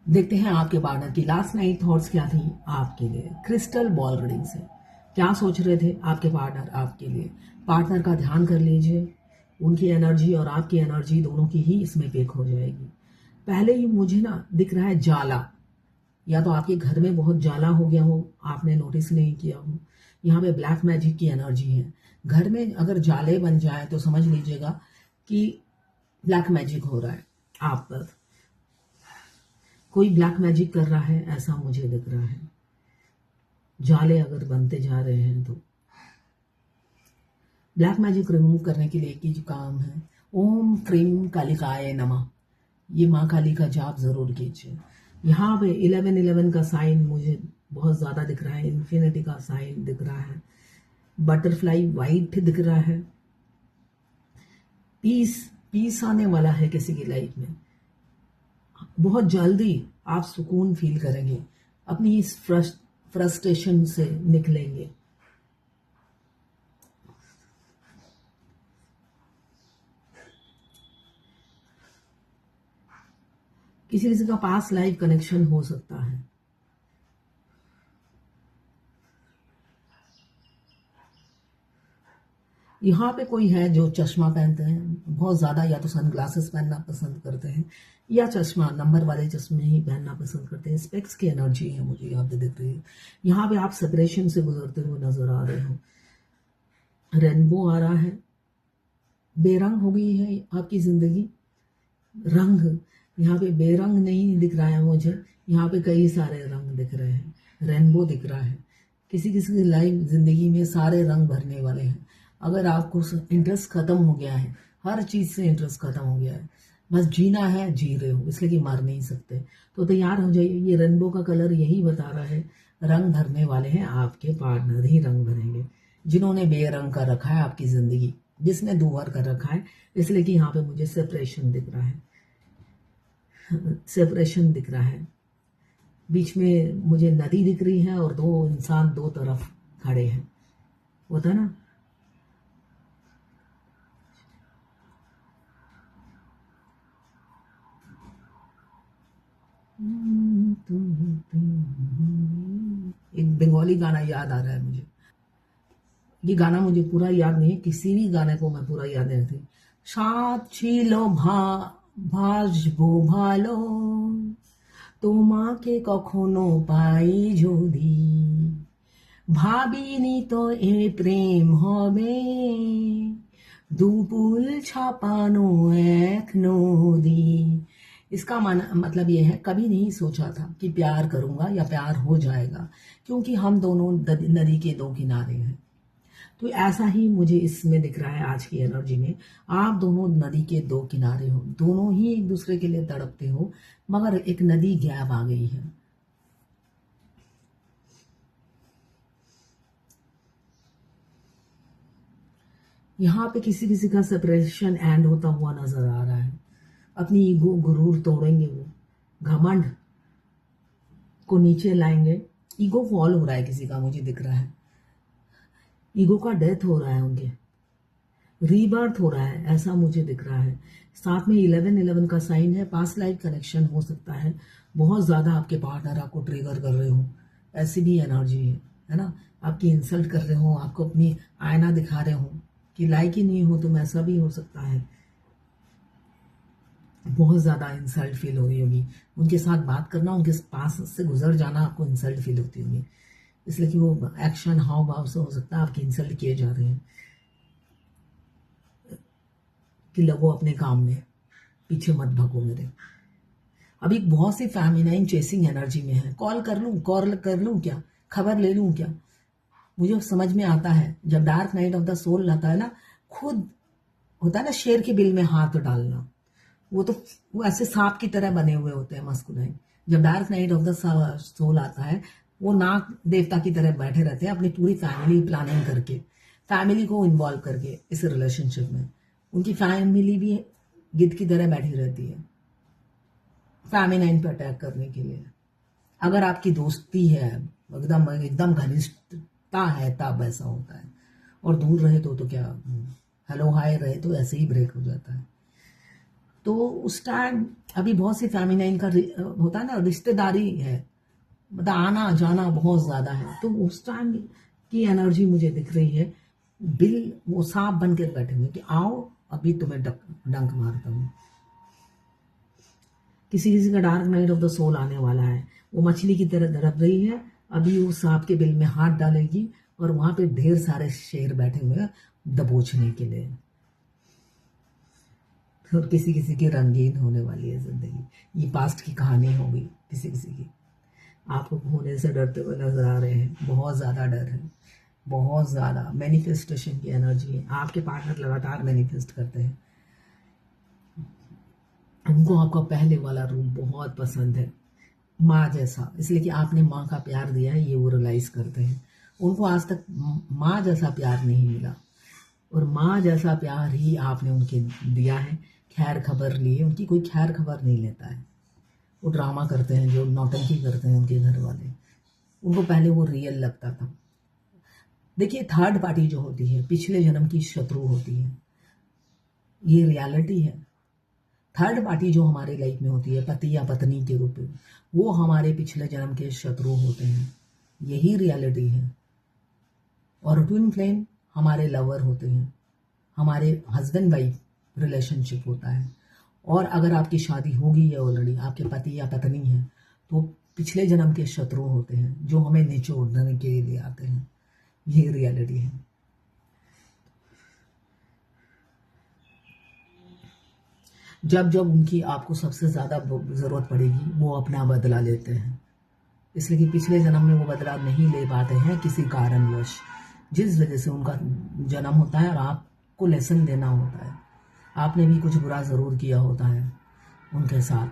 देखते हैं आपके पार्टनर की लास्ट नाइट थॉट्स क्या थी आपके लिए। क्रिस्टल बॉल रीडिंग से क्या सोच रहे थे आपके पार्टनर आपके लिए। पार्टनर का ध्यान कर लीजिए, उनकी एनर्जी और आपकी एनर्जी दोनों की ही इसमें पिक हो जाएगी। पहले ही मुझे ना दिख रहा है जाला, या तो आपके घर में बहुत जाला हो गया हो, आपने नोटिस नहीं किया हो। यहाँ पे ब्लैक मैजिक की एनर्जी है। घर में अगर जाले बन जाए तो समझ लीजिएगा कि ब्लैक मैजिक हो रहा है आप पर। कोई ब्लैक मैजिक कर रहा है ऐसा मुझे दिख रहा है। जाले अगर बनते जा रहे हैं तो ब्लैक मैजिक रिमूव करने के लिए एक ही काम है, ओम क्रीम कालिकाय नमः। ये माँ काली का जाप जरूर कीजिए। यहाँ पे 1111 का साइन मुझे बहुत ज्यादा दिख रहा है, इन्फिनिटी का साइन दिख रहा है, बटरफ्लाई वाइट दिख रहा है। पीस पीस आने वाला है किसी की लाइफ में। बहुत जल्दी आप सुकून फील करेंगे, अपनी इस फ्रस्ट्रेशन से निकलेंगे। किसी किसी का पास लाइफ कनेक्शन हो सकता है। यहाँ पे कोई है जो चश्मा पहनते हैं बहुत ज्यादा, या तो सनग्लासेस पहनना पसंद करते हैं या चश्मा नंबर वाले चश्मे ही पहनना पसंद करते हैं। स्पेक्स की एनर्जी है मुझे यहाँ पे दिख रही है। यहाँ पे आप सेपरेशन से गुजरते हुए नजर आ रहे हो। रेनबो आ रहा है, बेरंग हो गई है आपकी जिंदगी। रंग यहाँ पे बेरंग नहीं दिख रहा है मुझे, यहाँ पे कई सारे रंग दिख रहे हैं, रेनबो दिख रहा है। किसी किसी की लाइफ जिंदगी में सारे रंग भरने वाले हैं। अगर आपको इंटरेस्ट खत्म हो गया है, हर चीज से इंटरेस्ट खत्म हो गया है, बस जीना है, जी रहे हो इसलिए कि मर नहीं सकते, तो तैयार हो जाइए। ये रेनबो का कलर यही बता रहा है, रंग भरने वाले हैं आपके पार्टनर ही रंग भरेंगे। जिन्होंने बेरंग कर रखा है आपकी जिंदगी, जिसने दूवर कर रखा है, इसलिए कि यहाँ पे मुझे सेपरेशन दिख रहा है। सेपरेशन दिख रहा है, बीच में मुझे नदी दिख रही है और दो इंसान दो तरफ खड़े हैं, होता है ना। एक बंगाली गाना याद आ रहा है मुझे। ये गाना मुझे पूरा याद नहीं है, किसी भी गाने को मैं पूरा याद नहीं रखती। সাত ছিল ভাসবো ভালো, তোমাকে কখনো পাই যদি, ভাবিনি তো এ প্রেম হবে, দুপুল ছাপানো এক নদী। इसका मतलब ये है, कभी नहीं सोचा था कि प्यार करूंगा या प्यार हो जाएगा, क्योंकि हम दोनों नदी के दो किनारे हैं। तो ऐसा ही मुझे इसमें दिख रहा है आज की एनर्जी में। आप दोनों नदी के दो किनारे हो, दोनों ही एक दूसरे के लिए तड़पते हो, मगर एक नदी गैप आ गई है। यहाँ पे किसी किसी का सेपरेशन एंड होता हुआ नजर आ रहा है। अपनी ईगो गुरूर तोड़ेंगे, वो घमंड को नीचे लाएंगे। ईगो फॉल हो रहा है किसी का, मुझे दिख रहा है। ईगो का डेथ हो रहा है, उनके रीबर्थ हो रहा है, ऐसा मुझे दिख रहा है। साथ में 1111 का साइन है, पास्ट लाइफ कनेक्शन हो सकता है। बहुत ज्यादा आपके पार्टनर आपको ट्रिगर कर रहे हो, ऐसी भी एनर्जी है ना। आपकी इंसल्ट कर रहे हो, आपको अपनी आईना दिखा रहे हो कि लाइक ही नहीं हो, तुम ऐसा भी हो सकता है। बहुत ज्यादा इंसल्ट फील हो रही होगी। उनके साथ बात करना, उनके पास से गुजर जाना आपको इंसल्ट फील होती होगी, इसलिए कि वो एक्शन हाव भाव से हो सकता है आपकी इंसल्ट किए जा रहे हैं कि लगो अपने काम में, पीछे मत भगो मेरे। अभी बहुत सी फेमिनाइन चेसिंग एनर्जी में है। कॉल कर लूं क्या, खबर ले लूं क्या। मुझे समझ में आता है जब dark night of the soul आता है ना, खुद होता है ना शेर के बिल में हाथ डालना, वो ऐसे सांप की तरह बने हुए होते हैं मस्कुलाइन। जब dark night of the soul आता है, वो नाग देवता की तरह बैठे रहते हैं, अपनी पूरी फैमिली प्लानिंग करके, फैमिली को इन्वॉल्व करके इस रिलेशनशिप में। उनकी फैमिली भी गिद्ध की तरह बैठी रहती है फेमिनाइन पे अटैक करने के लिए। अगर आपकी दोस्ती है, एकदम एकदम घनिष्ठता है, तब ऐसा होता है। और दूर रहे तो क्या, हेलो हाय रहे तो ऐसे ही ब्रेक हो जाता है। तो उस टाइम अभी बहुत सी फेमिनाइन का होता है ना, रिश्तेदारी है, मतलब आना जाना बहुत ज्यादा है, तो उस टाइम की एनर्जी मुझे दिख रही है। बिल वो सांप बन के बैठे हुए कि आओ अभी तुम्हें डंक मारता हूँ। किसी किसी का dark night of the soul आने वाला है, वो मछली की तरह तड़प रही है, अभी वो सांप के बिल में हाथ डालेगी और वहां पे ढेर सारे शेर बैठे हुए हैं दबोचने के लिए। और किसी किसी की रंगीन होने वाली है जिंदगी। ये पास्ट की कहानी होगी किसी किसी की। आपको होने से डरते हुए नजर आ रहे हैं, बहुत ज्यादा डर है, बहुत ज्यादा मैनिफेस्टेशन की एनर्जी है। आपके पार्टनर लगातार मैनिफेस्ट करते हैं, उनको आपका पहले वाला रूप बहुत पसंद है, माँ जैसा, इसलिए कि आपने माँ का प्यार दिया है, ये वो रियलाइज करते हैं। उनको आज तक माँ जैसा प्यार नहीं मिला, और माँ जैसा प्यार ही आपने उनके दिया है। खैर खबर लिए, उनकी कोई खैर खबर नहीं लेता है। वो ड्रामा करते हैं, जो नौटंकी करते हैं उनके घर वाले, उनको पहले वो रियल लगता था। देखिए, थर्ड पार्टी जो होती है पिछले जन्म की शत्रु होती है, ये रियलिटी है। थर्ड पार्टी जो हमारे लाइफ में होती है पति या पत्नी के रूप में, वो हमारे पिछले जन्म के शत्रु होते हैं, यही रियलिटी है। और ट्विन फ्लेम हमारे लवर होते हैं, हमारे हस्बैंड वाइफ रिलेशनशिप होता है। और अगर आपकी शादी होगी या ऑलरेडी आपके पति या पत्नी है, तो पिछले जन्म के शत्रु होते हैं जो हमें निचोड़ने के लिए आते हैं, ये रियलिटी है। जब जब उनकी आपको सबसे ज्यादा जरूरत पड़ेगी, वो अपना बदला लेते हैं, इसलिए कि पिछले जन्म में वो बदला नहीं ले पाते हैं किसी कारणवश, जिस वजह से उनका जन्म होता है और आपको लेसन देना होता है। आपने भी कुछ बुरा जरूर किया होता है उनके साथ,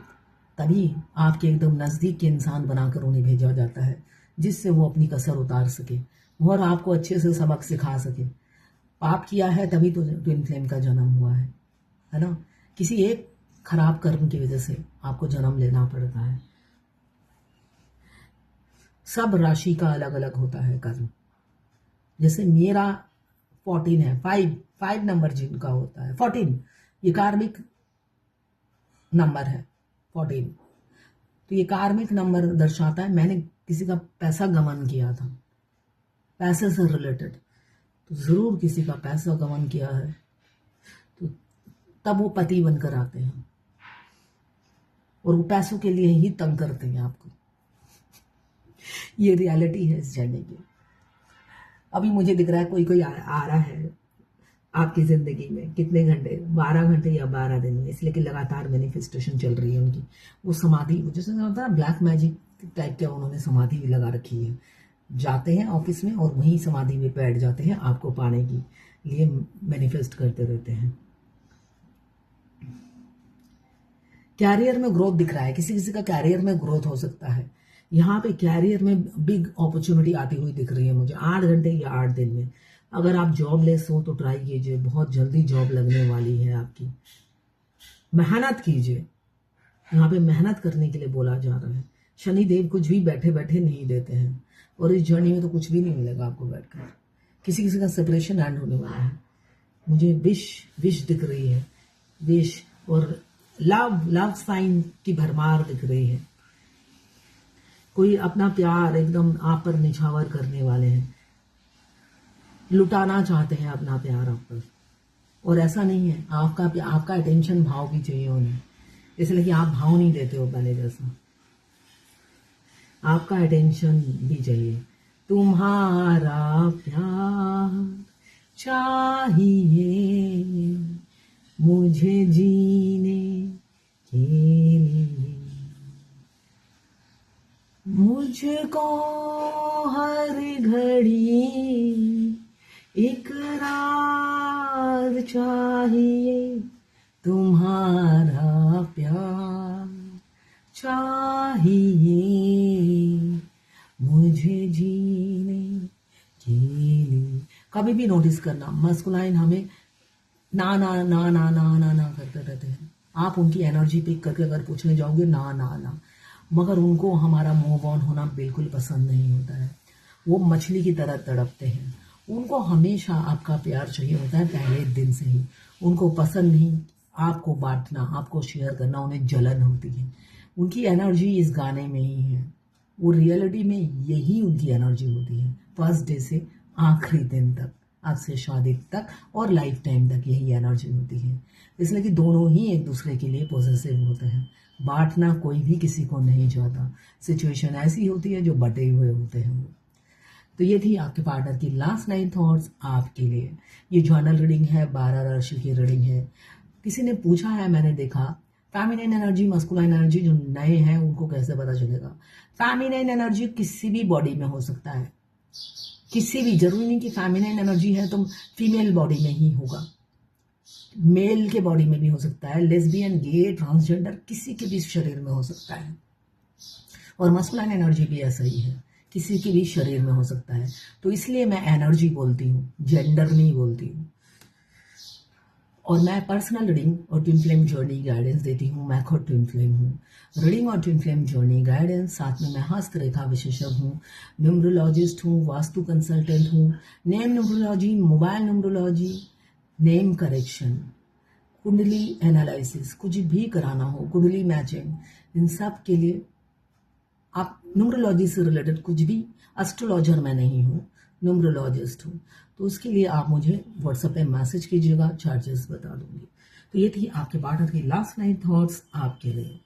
तभी आपके एकदम नजदीक के इंसान बनाकर उन्हें भेजा जाता है, जिससे वो अपनी कसर उतार सके और आपको अच्छे से सबक सिखा सके। पाप किया है तभी तो ट्विन फ्लेम का जन्म हुआ है ना। किसी एक खराब कर्म की वजह से आपको जन्म लेना पड़ता है। सब राशि का अलग अलग होता है कर्म। जैसे मेरा 14 है, 5 नंबर जिनका होता है 14, ये कार्मिक नंबर है 14। तो ये कार्मिक नंबर दर्शाता है मैंने किसी का पैसा गमन किया था, पैसे से रिलेटेड, तो जरूर किसी का पैसा गमन किया है, तो तब वो पति बनकर आते हैं और वो पैसों के लिए ही तंग करते हैं आपको। ये रियलिटी है इस जर्नी की। अभी मुझे दिख रहा है कोई कोई आ रहा है आपकी जिंदगी में, कितने घंटे, 12 घंटे या 12 दिन में, इसलिए कि लगातार मैनिफेस्टेशन चल रही है उनकी। वो समाधि, जैसे होता है ब्लैक मैजिक टाइप का, उन्होंने समाधि लगा रखी है। जाते हैं ऑफिस में और वहीं समाधि में बैठ जाते हैं, आपको पाने के लिए मैनिफेस्ट करते रहते हैं। कैरियर में ग्रोथ दिख रहा है, किसी किसी का कैरियर में ग्रोथ हो सकता है। यहाँ पे कैरियर में बिग अपॉर्चुनिटी आती हुई दिख रही है मुझे 8 घंटे या 8 दिन में। अगर आप जॉबलेस हो तो ट्राई कीजिए, बहुत जल्दी जॉब लगने वाली है आपकी। मेहनत कीजिए, यहाँ पे मेहनत करने के लिए बोला जा रहा है। शनि देव कुछ भी बैठे बैठे नहीं देते हैं, और इस जर्नी में तो कुछ भी नहीं मिलेगा आपको बैठकर। किसी किसी का सेपरेशन एंड होने वाला है। मुझे विश दिख रही है, विश और लव साइन की भरमार दिख रही है। कोई अपना प्यार एकदम आप पर निछावर करने वाले हैं, लुटाना चाहते हैं अपना प्यार आप पर, और ऐसा नहीं है। आपका अटेंशन भाव भी चाहिए उन्हें, इसलिए कि आप भाव नहीं देते हो पहले जैसा। आपका अटेंशन भी चाहिए। तुम्हारा प्यार चाहिए मुझे जीने के लिए, मुझको हर घड़ी इकरार चाहिए। तुम्हारा प्यार चाहिए मुझे जीने के लिए। कभी भी नोटिस करना, मस्कुलाइन हमें ना ना ना ना ना ना ना करते रहते हैं। आप उनकी एनर्जी पिक करके अगर पूछने जाओगे ना ना ना, मगर उनको हमारा मूव ऑन होना बिल्कुल पसंद नहीं होता है। वो मछली की तरह तड़पते हैं, उनको हमेशा आपका प्यार चाहिए होता है पहले दिन से ही। उनको पसंद नहीं आपको बांटना, आपको शेयर करना उन्हें जलन होती है। उनकी एनर्जी इस गाने में ही है, वो रियलिटी में यही उनकी एनर्जी होती है। फर्स्ट डे से आखिरी दिन तक, आपसे शादी तक और लाइफ टाइम तक यही एनर्जी होती है। इसलिए कि दोनों ही एक दूसरे के लिए पॉजिटिव होते हैं। बांटना कोई भी किसी को नहीं चाहता। सिचुएशन ऐसी होती है जो बटे हुए होते हैं। तो ये थी आपके पार्टनर की लास्ट 9 थॉट्स आपके लिए। ये जर्नल रीडिंग है, 12 राशि की रीडिंग है। किसी ने पूछा है, मैंने देखा, फेमिनिन एनर्जी, मस्कुलाइन एनर्जी जो नए हैं उनको कैसे पता चलेगा? फेमिनिन एनर्जी किसी भी बॉडी में हो सकता है, किसी भी, जरूरी नहीं कि फेमिनिन एनर्जी है तो फीमेल बॉडी में ही होगा, मेल के बॉडी में भी हो सकता है, लेस्बियन, गे, ट्रांसजेंडर किसी के भी शरीर में हो सकता है। और मस्कुलाइन एनर्जी भी ऐसा ही है, किसी के भी शरीर में हो सकता है। तो इसलिए मैं एनर्जी बोलती हूँ, जेंडर नहीं बोलती हूँ। और मैं पर्सनल रीडिंग और ट्विन फ्लेम जर्नी गाइडेंस देती हूँ। मैं खुद ट्विन फ्लेम हूँ। रीडिंग और ट्विन फ्लेम जर्नी गाइडेंस, साथ में मैं हस्तरेखा विशेषज्ञ हूँ, न्यूमरोलॉजिस्ट हूँ, वास्तु कंसल्टेंट हूँ, name numerology, mobile numerology, name correction, कुंडली एनालिसिस, कुछ भी कराना हो, कुंडली मैचिंग, इन सब के लिए आप न्यूमरोलॉजी से रिलेटेड कुछ भी, एस्ट्रोलॉजर मैं नहीं हूँ, न्यूमरोलॉजिस्ट हूँ। तो उसके लिए आप मुझे व्हाट्सएप पे मैसेज कीजिएगा, चार्जेस बता दूंगी। तो ये थी आपके पार्टनर की लास्ट 9 थॉट्स आपके लिए।